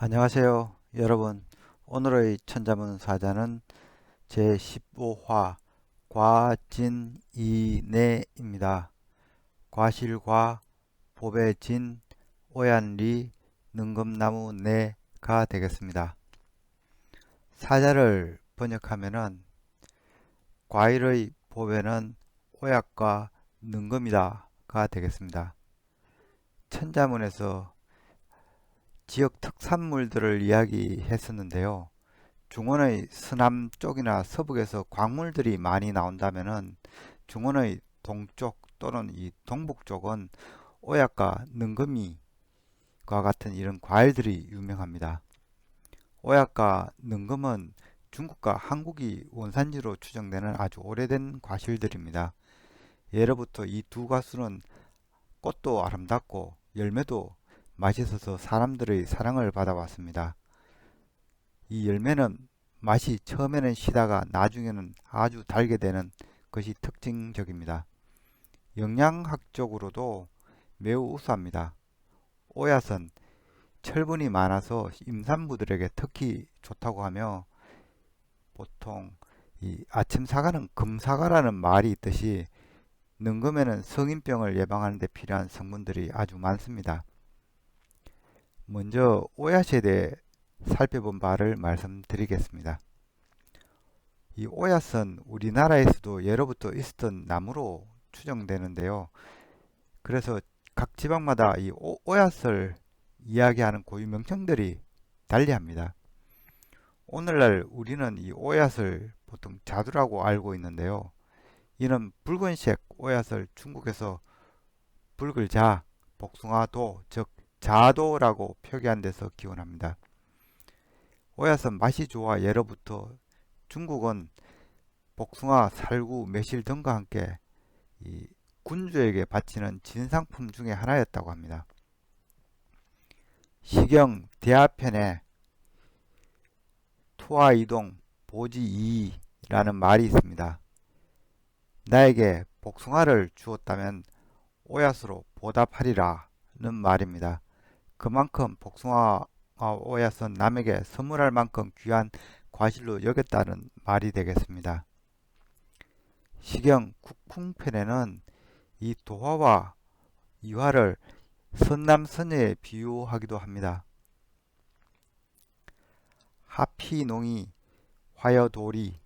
안녕하세요, 여러분. 오늘의 천자문 사자는 제15화 과진이내입니다. 과실과 보배진 오얀리 능금나무 내가 되겠습니다. 사자를 번역하면은 과일의 보배는 오약과 능금이다가 되겠습니다. 천자문에서 지역 특산물들을 이야기했었는데요. 중원의 서남 쪽이나 서북에서 광물들이 많이 나온다면은 중원의 동쪽 또는 이 동북 쪽은 오약과 능금이과 같은 이런 과일들이 유명합니다. 오약과 능금은 중국과 한국이 원산지로 추정되는 아주 오래된 과실들입니다. 예로부터 이 두 과수는 꽃도 아름답고 열매도 맛있어서 사람들의 사랑을 받아왔습니다. 이 열매는 맛이 처음에는 시다가 나중에는 아주 달게 되는 것이 특징적입니다. 영양학적으로도 매우 우수합니다. 오얏은 철분이 많아서 임산부들에게 특히 좋다고 하며 보통 이 아침 사과는 금사과라는 말이 있듯이 능금에는 성인병을 예방하는 데 필요한 성분들이 아주 많습니다. 먼저 오얏에 대해 살펴본 바를 말씀드리겠습니다. 이 오얏은 우리나라에서도 예로부터 있었던 나무로 추정되는데요. 그래서 각 지방마다 이 오얏을 이야기하는 고유 명칭들이 달리합니다. 오늘날 우리는 이 오얏을 보통 자두라고 알고 있는데요. 이는 붉은색 오얏을 중국에서 붉을자, 복숭아도, 즉 자도라고 표기한 데서 기원합니다. 오얏은 맛이 좋아 예로부터 중국은 복숭아, 살구, 매실 등과 함께 이 군주에게 바치는 진상품 중에 하나였다고 합니다. 시경 대하편에 투하이동 보지이라는 말이 있습니다. 나에게 복숭아를 주었다면 오얏으로 보답하리라는 말입니다. 그만큼 복숭아와 오얏은 남에게 선물할 만큼 귀한 과실로 여겼다는 말이 되겠습니다. 시경 국풍편에는 이 도화와 이화를 선남선녀에 비유하기도 합니다. 하피농이 화여도리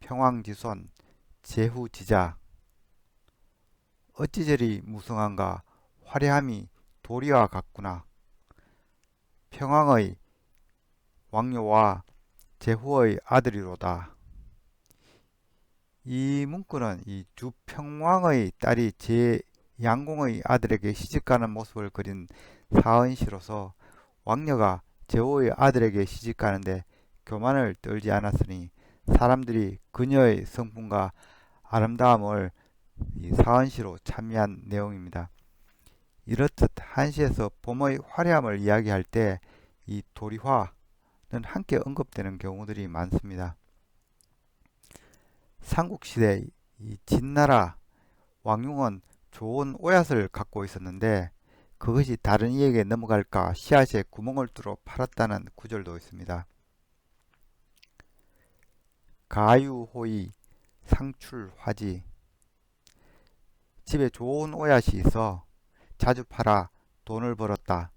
평왕지손 제후지자 어찌 저리 무성한가 화려함이 도리와 같구나. 평왕의 왕요와 제후의 아들이로다. 이 문구는 이 주평왕의 딸이 제양공의 아들에게 시집가는 모습을 그린 사언시로서 왕녀가 제후의 아들에게 시집가는데 교만을 떨지 않았으니 사람들이 그녀의 성품과 아름다움을 이 사언시로 찬미한 내용입니다. 이렇듯 한시에서 봄의 화려함을 이야기할 때 이 도리화는 함께 언급되는 경우들이 많습니다. 삼국시대 이 진나라 왕융은 좋은 오얏을 갖고 있었는데 그것이 다른 이에게 넘어갈까 씨앗에 구멍을 뚫어 팔았다는 구절도 있습니다. 가유호의 상출화지 집에 좋은 오얏이 있어 자주 팔아 돈을 벌었다.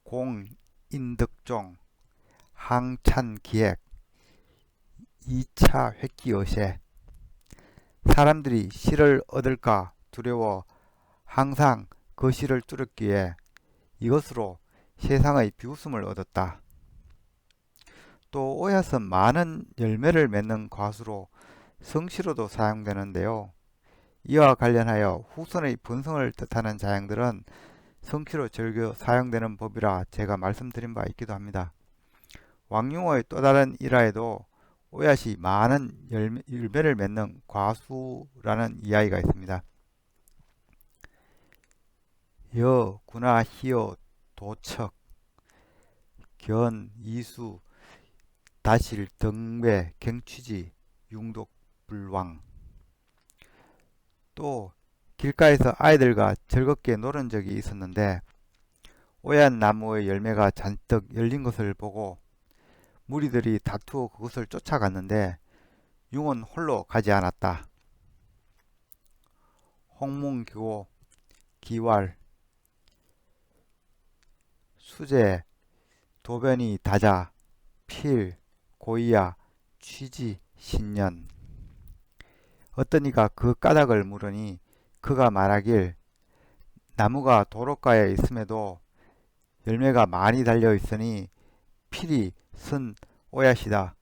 공인득종 항찬기획 2차 획기어세 사람들이 실을 얻을까 두려워 항상 그 실을 뚫었기에 이것으로 세상의 비웃음을 얻었다. 또 오얏은 많은 열매를 맺는 과수로 성시로도 사용되는데요. 이와 관련하여 후손의 번성을 뜻하는 자양들은 성시로 즐겨 사용되는 법이라 제가 말씀드린 바 있기도 합니다. 왕융어의 또 다른 일화에도 오얏이 많은 열매를 맺는 과수라는 이야기가 있습니다. 여, 군하, 희여, 도척, 견, 이수, 다실, 등배, 갱취지, 융독, 불왕. 또 길가에서 아이들과 즐겁게 노는 적이 있었는데 오얏 나무의 열매가 잔뜩 열린 것을 보고 무리들이 다투어 그것을 쫓아갔는데 융은 홀로 가지 않았다. 홍문기고, 기왈, 수제, 도변이 다자, 필, 고이야, 취지, 신년. 어떤 이가 그 까닭을 물으니 그가 말하길 나무가 도로가에 있음에도 열매가 많이 달려 있으니 필이 쓴 오얏이다.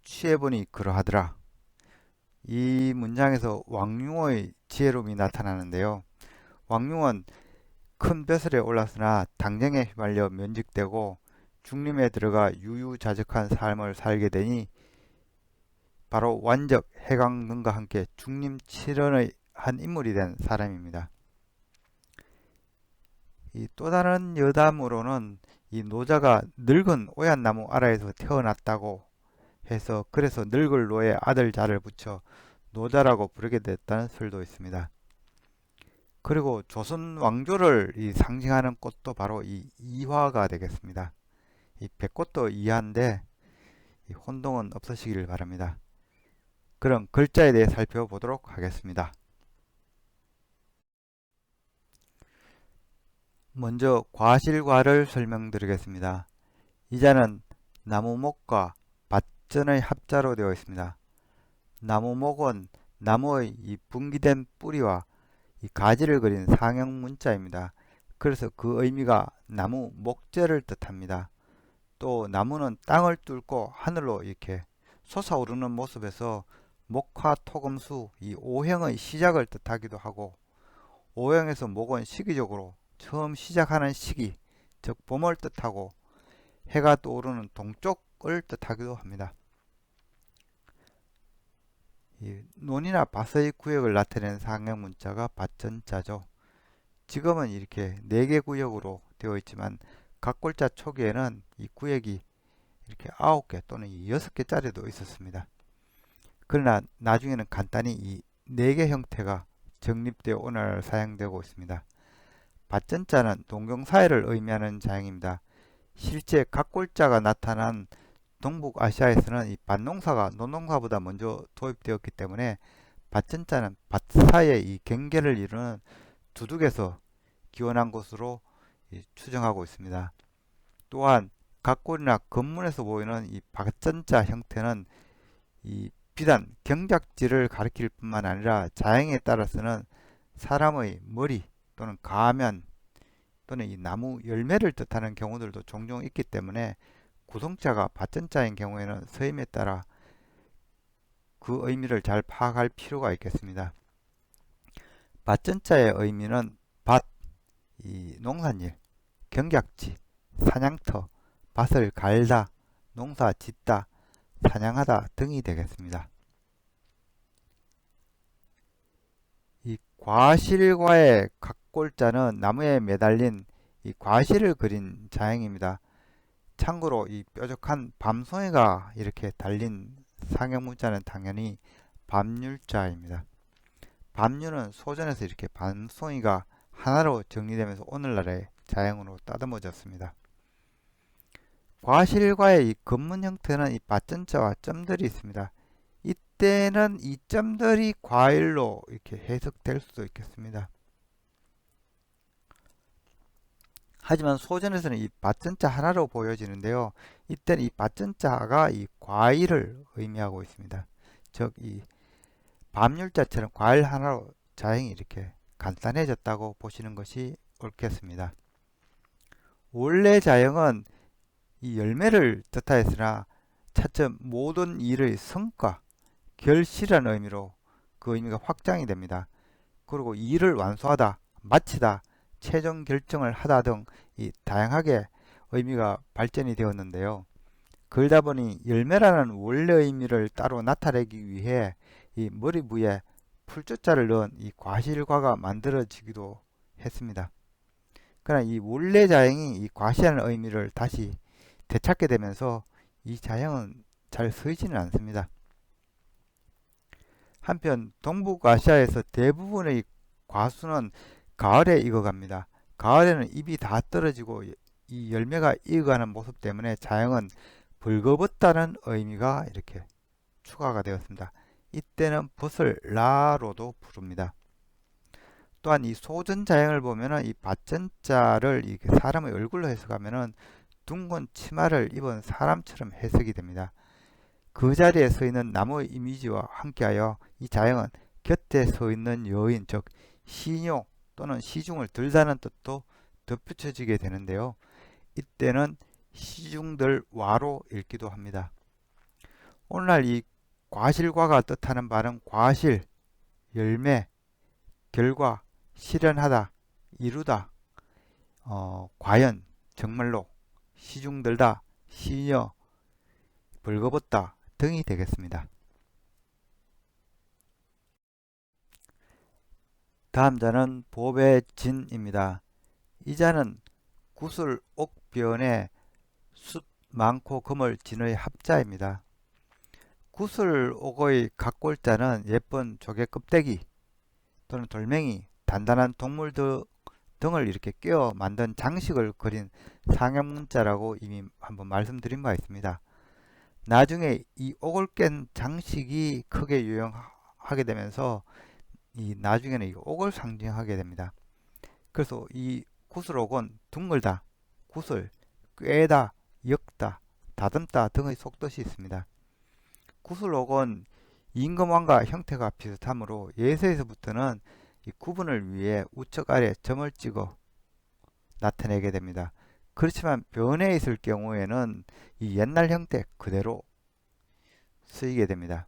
취해보니 그러하더라. 이 문장에서 왕융의 지혜로움이 나타나는데요. 왕융은 큰 벼슬에 올랐으나 당정에 휘말려 면직되고 중림에 들어가 유유자적한 삶을 살게 되니 바로 완적 해강 등과 함께 중림 칠연의 한 인물이 된 사람입니다. 이 또 다른 여담으로는 이 노자가 늙은 오얏나무 아라에서 태어났다고 해서 그래서 늙을 노에 아들 자를 붙여 노자라고 부르게 됐다는 설도 있습니다. 그리고 조선 왕조를 상징하는 꽃도 바로 이 이화가 되겠습니다. 이 백꽃도 이화인데 이 혼동은 없으시길 바랍니다. 그럼 글자에 대해 살펴보도록 하겠습니다. 먼저 과실과를 설명드리겠습니다. 이 자는 나무목과 밭전의 합자로 되어 있습니다. 나무목은 나무의 이 분기된 뿌리와 이 가지를 그린 상형 문자입니다. 그래서 그 의미가 나무 목재를 뜻합니다. 또 나무는 땅을 뚫고 하늘로 이렇게 솟아오르는 모습에서 목화 토금수 이 오행의 시작을 뜻하기도 하고 오행에서 목은 시기적으로 처음 시작하는 시기 즉 봄을 뜻하고 해가 떠오르는 동쪽을 뜻하기도 합니다. 이 논이나 밭의 구역을 나타내는 상형 문자가 밭전자죠. 지금은 이렇게 4개 구역으로 되어 있지만 각 골자 초기에는 이 구역이 이렇게 9개 또는 6개짜리도 있었습니다. 그러나 나중에는 간단히 이 4개 형태가 정립되어 오늘 사용되고 있습니다. 밭전자는 동경사회를 의미하는 자형입니다. 실제 각 골자가 나타난 동북아시아에서는 이 밭농사가 논농사보다 먼저 도입되었기 때문에 밭전자는 밭 사이의 이 경계를 이루는 두둑에서 기원한 것으로 추정하고 있습니다. 또한 각골이나 건문에서 보이는 이 밭전자 형태는 이 비단 경작지를 가리킬 뿐만 아니라 자형에 따라서는 사람의 머리 또는 가면 또는 이 나무 열매를 뜻하는 경우들도 종종 있기 때문에 구성자가 밭전자인 경우에는 서임에 따라 그 의미를 잘 파악할 필요가 있겠습니다. 밭전자의 의미는 밭, 이 농산일, 경작지, 사냥터, 밭을 갈다, 농사 짓다, 사냥하다 등이 되겠습니다. 이 과실과의 각골자는 나무에 매달린 이 과실을 그린 자형입니다. 참고로 이 뾰족한 밤송이가 이렇게 달린 상형 문자는 당연히 밤률자입니다. 밤률은 소전에서 이렇게 밤송이가 하나로 정리되면서 오늘날의 자형으로 따듬어졌습니다. 과실과의 이 건문 형태는 이 밭전자와 점들이 있습니다. 이때는 이 점들이 과일로 이렇게 해석될 수도 있겠습니다. 하지만 소전에서는 이 밭전자 하나로 보여지는데요. 이때는 이 밭전자가 이 과일을 의미하고 있습니다. 즉, 이 밤율자처럼 과일 하나로 자형이 이렇게 간단해졌다고 보시는 것이 옳겠습니다. 원래 자형은 이 열매를 뜻하였으나 차츰 모든 일의 성과, 결실이라는 의미로 그 의미가 확장이 됩니다. 그리고 일을 완수하다, 마치다, 최종 결정을 하다 등 이 다양하게 의미가 발전이 되었는데요. 그러다 보니 열매라는 원래 의미를 따로 나타내기 위해 이 머리 부에 풀조자를 넣은 이 과실과가 만들어지기도 했습니다. 그러나 이 원래 자형이 이 과실이라는 의미를 다시 되찾게 되면서 이 자형은 잘 쓰이지는 않습니다. 한편 동북아시아에서 대부분의 과수는 가을에 익어갑니다. 가을에는 잎이 다 떨어지고 이 열매가 익어가는 모습 때문에 자형은 벌거벗다는 의미가 이렇게 추가가 되었습니다. 이때는 벗을 라로도 부릅니다. 또한 이 소전자형을 보면은 이 밭전자를 이 사람의 얼굴로 해석하면은 둥근 치마를 입은 사람처럼 해석이 됩니다. 그 자리에 서 있는 나무의 이미지와 함께하여 이 자형은 곁에 서 있는 여인, 즉 시녀 또는 시중을 들다는 뜻도 덧붙여지게 되는데요. 이때는 시중들 와로 읽기도 합니다. 오늘날 이 과실과가 뜻하는 바는 과실, 열매, 결과, 실현하다, 이루다, 과연, 정말로, 시중들다, 시녀, 벌거벗다 등이 되겠습니다. 다음 자는 보배진입니다. 이 자는 구슬 옥변에 숫 많고 금을 진의 합자입니다. 구슬 옥의 각골자는 예쁜 조개 껍데기 또는 돌멩이, 단단한 동물 등을 이렇게 끼워 만든 장식을 그린 상형문자라고 이미 한번 말씀드린 바 있습니다. 나중에 이 옥을 깬 장식이 크게 유행하게 되면서 이 나중에는 이 옥을 상징하게 됩니다. 그래서 이 구슬옥은 둥글다, 구슬, 꿰다, 엮다, 다듬다 등의 속뜻이 있습니다. 구슬옥은 임금왕과 형태가 비슷하므로 예서에서부터는 이 구분을 위해 우측 아래 점을 찍어 나타내게 됩니다. 그렇지만 변해 있을 경우에는 이 옛날 형태 그대로 쓰이게 됩니다.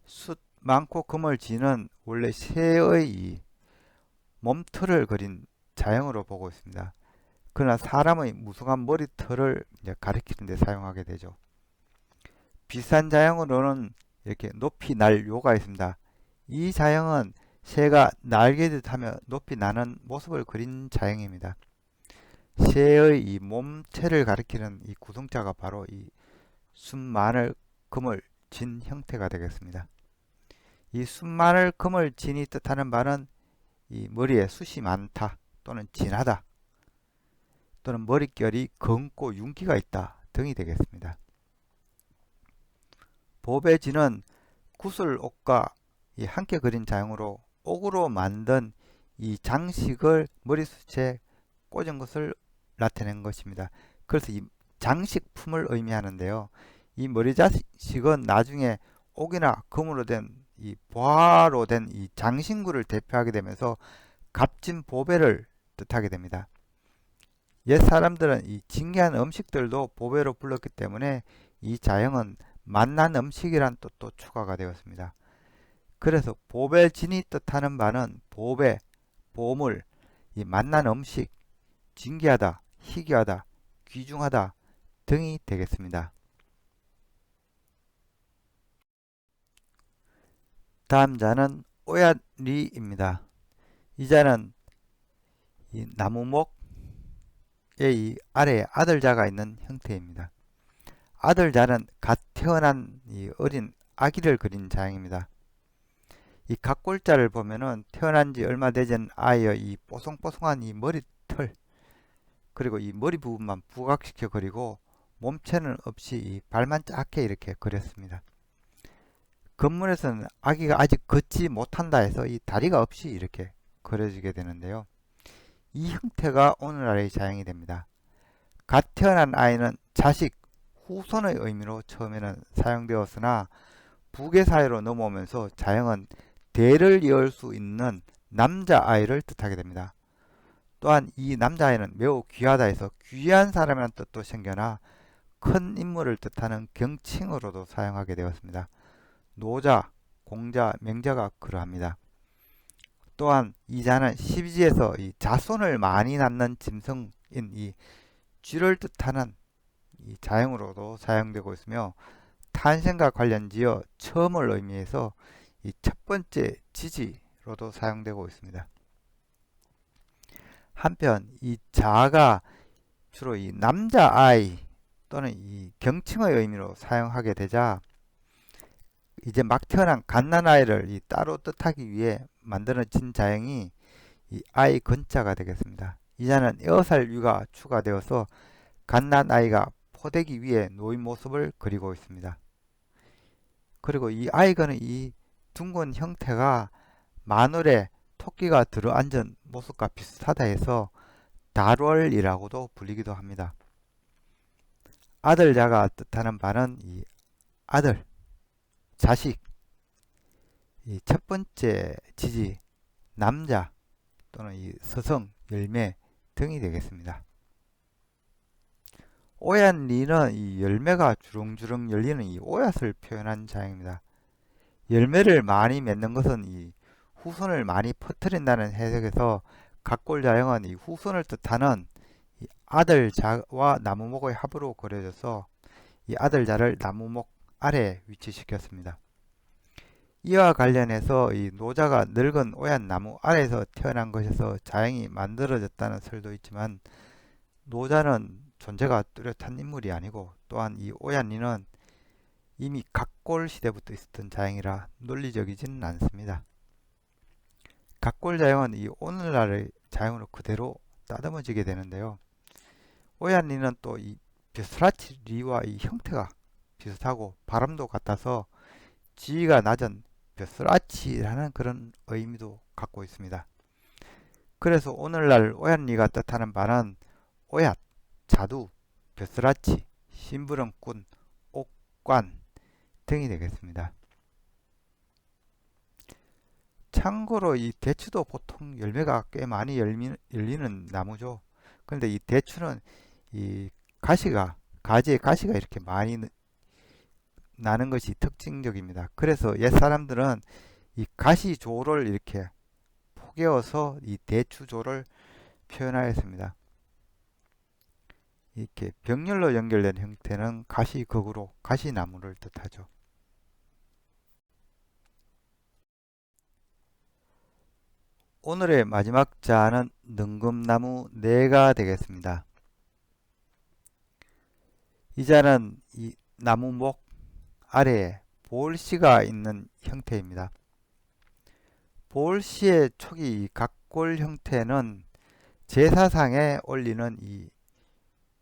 숫 많고 금을 지는 원래 새의 몸털을 그린 자형으로 보고 있습니다. 그러나 사람의 무성한 머리털을 가리키는 데 사용하게 되죠. 비슷한 자형으로는 이렇게 높이 날 요가 있습니다. 이 자형은 새가 날개듯 하며 높이 나는 모습을 그린 자형입니다. 새의 이 몸체를 가리키는 이 구성자가 바로 이 숫마늘 금을 진 형태가 되겠습니다. 이 숫마늘 금을 진이 뜻하는 바는 이 머리에 숱이 많다 또는 진하다 또는 머릿결이 검고 윤기가 있다 등이 되겠습니다. 보배진은 구슬옥과 함께 그린 자형으로 옥으로 만든 이 장식을 머리숱에 꽂은 것을 나타낸 것입니다. 그래서 이 장식품을 의미하는데요. 이 머리자식은 나중에 옥이나 금으로 된 이 보화로 된 이 장신구를 대표하게 되면서 값진 보배를 뜻하게 됩니다. 옛 사람들은 이 진귀한 음식들도 보배로 불렀기 때문에 이 자형은 맛난 음식이란 뜻도 추가가 되었습니다. 그래서 보배진이 뜻하는 바는 보배, 보물, 이 맛난 음식, 진귀하다, 희귀하다, 귀중하다 등이 되겠습니다. 다음 자는 오얏리입니다. 이 자는 이 나무목의 이 아래에 아들자가 있는 형태입니다. 아들자는 갓 태어난 이 어린 아기를 그린 자형입니다. 이 각골자를 보면은 태어난 지 얼마 되지 않은 아이의 이 뽀송뽀송한 이 머리털 그리고 이 머리 부분만 부각시켜 그리고 몸체는 없이 이 발만 작게 이렇게 그렸습니다. 건물에서는 아기가 아직 걷지 못한다 해서 이 다리가 없이 이렇게 그려지게 되는데요. 이 형태가 오늘날의 자형이 됩니다. 갓 태어난 아이는 자식, 후손의 의미로 처음에는 사용되었으나 부계사회로 넘어오면서 자형은 대를 이을 수 있는 남자아이를 뜻하게 됩니다. 또한 이 남자아이는 매우 귀하다 해서 귀한 사람이라는 뜻도 생겨나 큰 인물을 뜻하는 경칭으로도 사용하게 되었습니다. 노자, 공자, 명자가 그러합니다. 또한 이 자는 시비지에서 이 자손을 많이 낳는 짐승인 이 쥐를 뜻하는 이 자형으로도 사용되고 있으며 탄생과 관련지어 처음을 의미해서 이 첫 번째 지지로도 사용되고 있습니다. 한편 이 자가 주로 이 남자아이 또는 이 경칭의 의미로 사용하게 되자 이제 막 태어난 갓난아이를 이 따로 뜻하기 위해 만들어진 자형이 이 아이 건자가 되겠습니다. 이 자는 6살 위가 추가되어서 갓난 아이가 포대기 위에 놓인 모습을 그리고 있습니다. 그리고 이 아이건의 이 둥근 형태가 마늘에 토끼가 들어앉은 모습과 비슷하다 해서 달월이라고도 불리기도 합니다. 아들자가 뜻하는 바는 이 아들, 자식, 이 첫 번째 지지, 남자 또는 이 서성, 열매 등이 되겠습니다. 오얏리는 이 열매가 주렁주렁 열리는 이 오얏을 표현한 자형입니다. 열매를 많이 맺는 것은 이 후손을 많이 퍼뜨린다는 해석에서 각골자형은 이 후손을 뜻하는 이 아들자와 나무목의 합으로 그려져서 이 아들자를 나무목 아래에 위치시켰습니다. 이와 관련해서 이 노자가 늙은 오얏나무 아래에서 태어난 것에서 자형이 만들어졌다는 설도 있지만 노자는 존재가 뚜렷한 인물이 아니고 또한 이 오얏리는 이미 각골 시대부터 있었던 자형이라 논리적이지는 않습니다. 각골 자형은 이 오늘날의 자형으로 그대로 따듬어지게 되는데요. 오얏리는 또 이 벼슬아치 리와 이 형태가 비슷하고 발음도 같아서 지위가 낮은 벼슬아치라는 그런 의미도 갖고 있습니다. 그래서 오늘날 오얏리가 뜻하는 바는 오얏, 자두, 벼슬아치, 심부름꾼, 옥관 등이 되겠습니다. 참고로 이 대추도 보통 열매가 꽤 많이 열리는 나무죠. 그런데 이 대추는 이 가지에 가시가 이렇게 많이 나는 것이 특징적입니다. 그래서 옛 사람들은 이 가시조를 이렇게 포개어서 이 대추조를 표현하였습니다. 이렇게 병렬로 연결된 형태는 가시극으로 가시나무를 뜻하죠. 오늘의 마지막 자는 능금나무 네가 되겠습니다. 이 자는 이 나무목 아래에 볼씨가 있는 형태입니다. 볼씨의 초기 각골 형태는 제사상에 올리는 이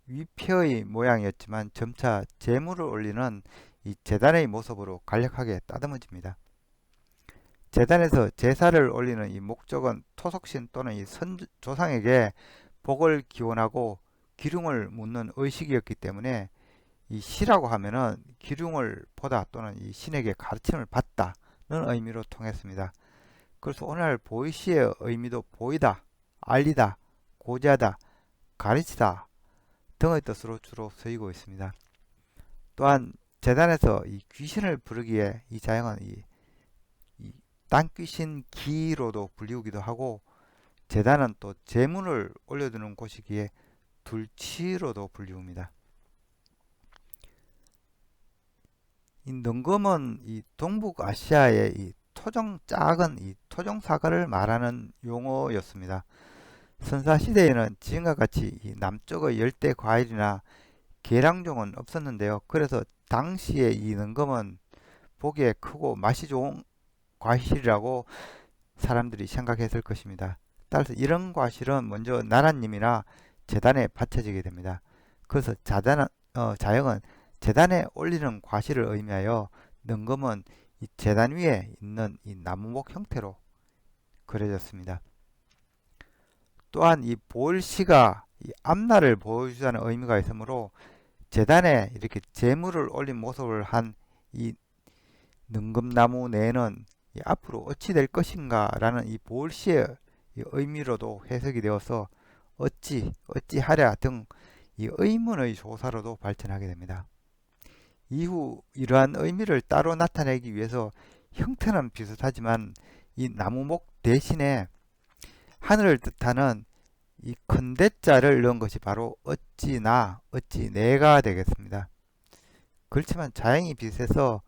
위표의 모양이었지만 점차 제물을 올리는 이 제단의 모습으로 간략하게 따듬어집니다. 제단에서 제사를 올리는 이 목적은 토속신 또는 이 조상에게 복을 기원하고 기륭을 묻는 의식이었기 때문에 이 시라고 하면은 기륭을 보다 또는 이 신에게 가르침을 받다는 의미로 통했습니다. 그래서 오늘 보이시의 의미도 보이다, 알리다, 고지하다, 가르치다 등의 뜻으로 주로 쓰이고 있습니다. 또한 제단에서 이 귀신을 부르기에 이 자형은 이 땅귀신 기로도 불리우기도 하고 제단은 또 제문을 올려두는 곳이기에 둘치로도 불리웁니다. 이 능검은 이 동북아시아의 이 작은 이 토종 사과를 말하는 용어였습니다. 선사시대에는 지금과 같이 이 남쪽의 열대 과일이나 계량종은 없었는데요. 그래서 당시에 이 능검은 보기에 크고 맛이 좋은 과실이라고 사람들이 생각했을 것입니다. 따라서 이런 과실은 먼저 나라님이나 제단에 바쳐지게 됩니다. 그래서 자영은 제단에 올리는 과실을 의미하여 능검은 이 제단 위에 있는 이 나무목 형태로 그려졌습니다. 또한 이 볼시가 이 앞날을 보여주자는 의미가 있으므로 제단에 이렇게 제물을 올린 모습을 한 이 능금나무 내는 앞으로 어찌 될 것인가 라는 이 볼시의 의미로도 해석이 되어서 어찌하랴 등 이 의문의 조사로도 발전하게 됩니다. 이후 이러한 의미를 따로 나타내기 위해서 형태는 비슷하지만 이 나무목 대신에 하늘을 뜻하는 이 큰 대자를 넣은 것이 바로 어찌 내가 되겠습니다. 그렇지만 자형이 비슷해서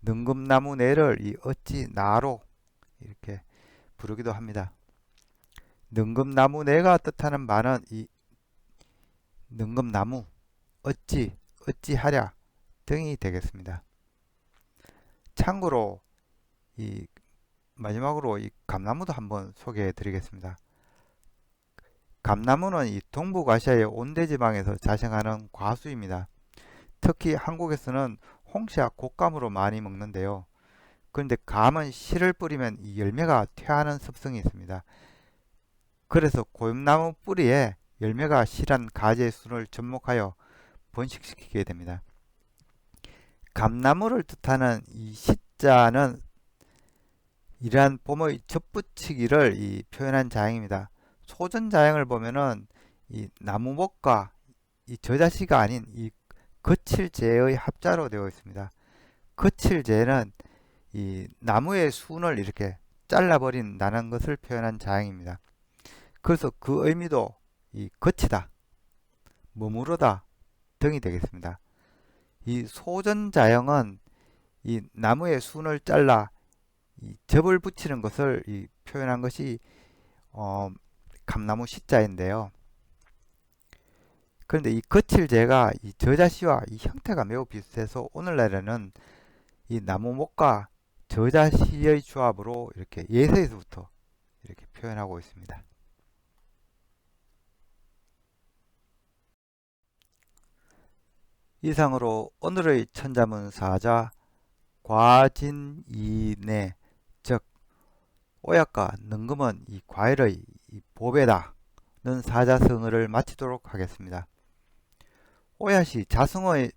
능금나무 내를 이 어찌 나로 이렇게 부르기도 합니다. 능금나무 내가 뜻하는 바는 이 능금나무 어찌하랴 등이 되겠습니다. 참고로 이 마지막으로 이 감나무도 한번 소개해 드리겠습니다. 감나무는 이 동북아시아의 온대지방에서 자생하는 과수입니다. 특히 한국에서는 홍시와 곶감으로 많이 먹는데요. 그런데 감은 씨를 뿌리면 이 열매가 퇴하는 습성이 있습니다. 그래서 고염나무 뿌리에 열매가 실한 가지의 순을 접목하여 번식시키게 됩니다. 감나무를 뜻하는 이 시자는 이러한 봄의 접붙이기를 표현한 자형입니다. 소전자형을 보면은 이 나무목과 이 저자시가 아닌 이 거칠재의 합자로 되어 있습니다. 거칠재는 이 나무의 순을 이렇게 잘라버린다는 것을 표현한 자형입니다. 그래서 그 의미도 이 거치다, 머무르다 등이 되겠습니다. 이 소전자형은 이 나무의 순을 잘라 이 접을 붙이는 것을 표현한 것이 감나무 시자인데요. 그런데 이 거칠재가 이 저자시와 이 형태가 매우 비슷해서 오늘날에는 이 나무목과 저자시의 조합으로 이렇게 예서에서부터 이렇게 표현하고 있습니다. 이상으로 오늘의 천자문사자 과진이내 즉 오약과 능금은 이 과일의 이 보배다는 사자성어를 마치도록 하겠습니다. 오얏이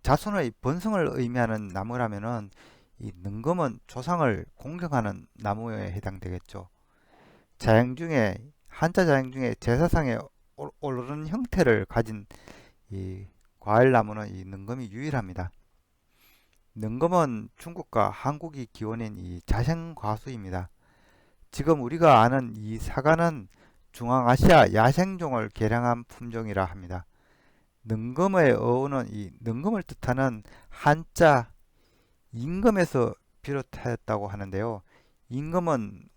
자손의 번성을 의미하는 나무라면은 이 능금은 조상을 공경하는 나무에 해당되겠죠. 한자 자형 중에 제사상에 오르는 형태를 가진 이 과일나무는 이 능금이 유일합니다. 능금은 중국과 한국이 기원인 이 자생과수입니다. 지금 우리가 아는 이 사과는 중앙아시아 야생종을 개량한 품종이라 합니다. 능금의 어원은 이 능금을 뜻하는 한자 임금에서 비롯하였다고 하는데요. 임금은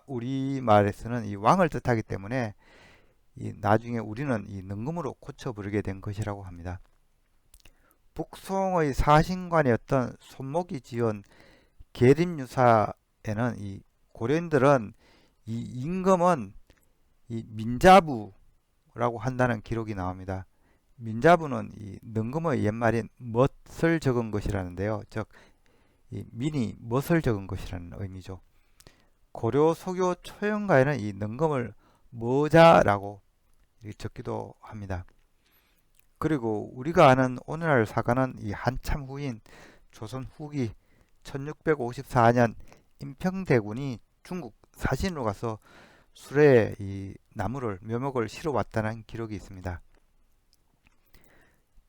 우리말에서는 이 왕을 뜻하기 때문에 나중에 우리는 이 능금으로 고쳐 부르게 된 것이라고 합니다. 북송의 사신관이었던 손목이 지은 계림유사에는 이 고려인들은 이 임금은 이 민자부라고 한다는 기록이 나옵니다. 민자부는 이 능금의 옛말인 멋을 적은 것이라는데요. 즉, 이 민이 멋을 적은 것이라는 의미죠. 고려 소교 초연가에는 이 능금을 머자라고 적기도 합니다. 그리고 우리가 아는 오늘날 사과는 이 한참 후인 조선 후기 1654년 임평대군이 중국 사신으로 가서 수레에 이 나무를 묘목을 실어 왔다는 기록이 있습니다.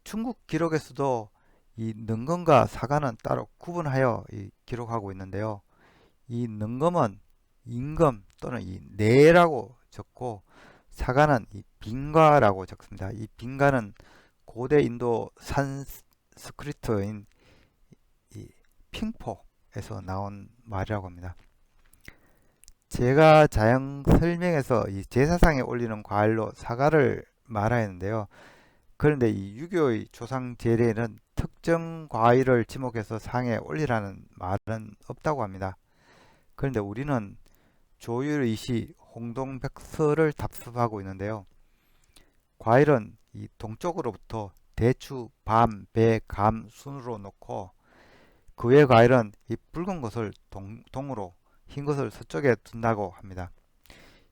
중국 기록에서도 이 능금과 사과는 따로 구분하여 기록하고 있는데요. 이 능금은 임금 또는 이 내라고 적고 사과는 이 빈과라고 적습니다. 이 빈과는 고대 인도 산스크리트인 이 핑포에서 나온 말이라고 합니다. 제가 자형 설명에서 이 제사상에 올리는 과일로 사과를 말하였는데요. 그런데 이 유교의 조상 제례에는 특정 과일을 지목해서 상에 올리라는 말은 없다고 합니다. 그런데 우리는 조율의시 홍동백서를 답습하고 있는데요. 과일은 이 동쪽으로부터 대추, 밤, 배, 감 순으로 놓고 그 외 과일은 이 붉은 것을 동으로 흰 것을 서쪽에 둔다고 합니다.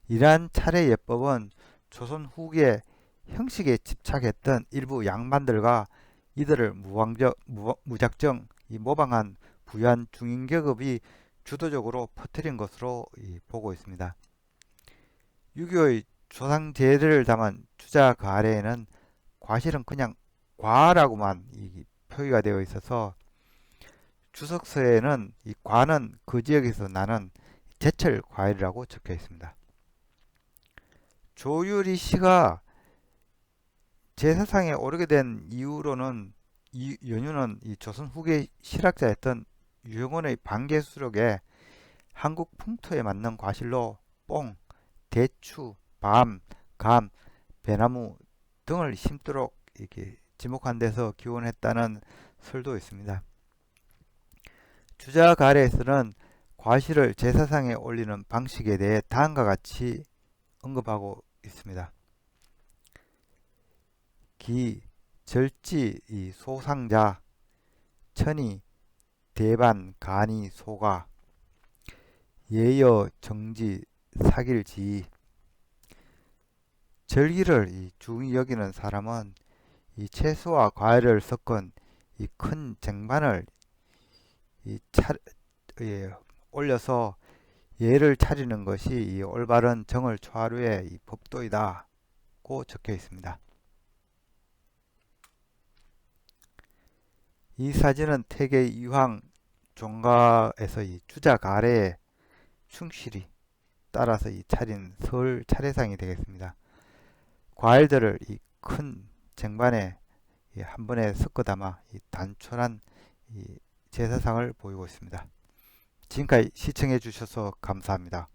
이러한 차례 예법은 조선 후기에 형식에 집착했던 일부 양반들과 이들을 무작정 모방한 부유한 중인계급이 주도적으로 퍼뜨린 것으로 보고 있습니다. 유교의 조상제를 담은 주자 그 아래에는 과실은 그냥 과라고만 표기가 되어 있어서 주석서에는 이 과는 그 지역에서 나는 제철 과일이라고 적혀 있습니다. 조유리 씨가 제사상에 오르게 된 이유로는 연유는 이 조선 후기 실학자였던 유영원의 반개수록에 한국 풍토에 맞는 과실로 뽕, 대추, 밤, 감, 배나무 등을 심도록 이렇게 지목한 데서 기원했다는 설도 있습니다. 주자 가래에서는 과실을 제사상에 올리는 방식에 대해 다음과 같이 언급하고 있습니다. 기, 절지, 이 소상자, 천이, 대반, 간이, 소가, 예여, 정지, 사길지. 절기를 이 중히 여기는 사람은 이 채소와 과일을 섞은 이 큰 쟁반을 이 예, 올려서 예를 차리는 것이 이 올바른 정을 초하루의 이 법도이다고 적혀 있습니다. 이 사진은 태계 이황 종가에서 이 주작 아래에 충실히 따라서 이 차린 설 차례상이 되겠습니다. 과일들을 이 큰 쟁반에 한 번에 섞어 담아 이 단촐한 이 제사상을 보이고 있습니다. 지금까지 시청해 주셔서 감사합니다.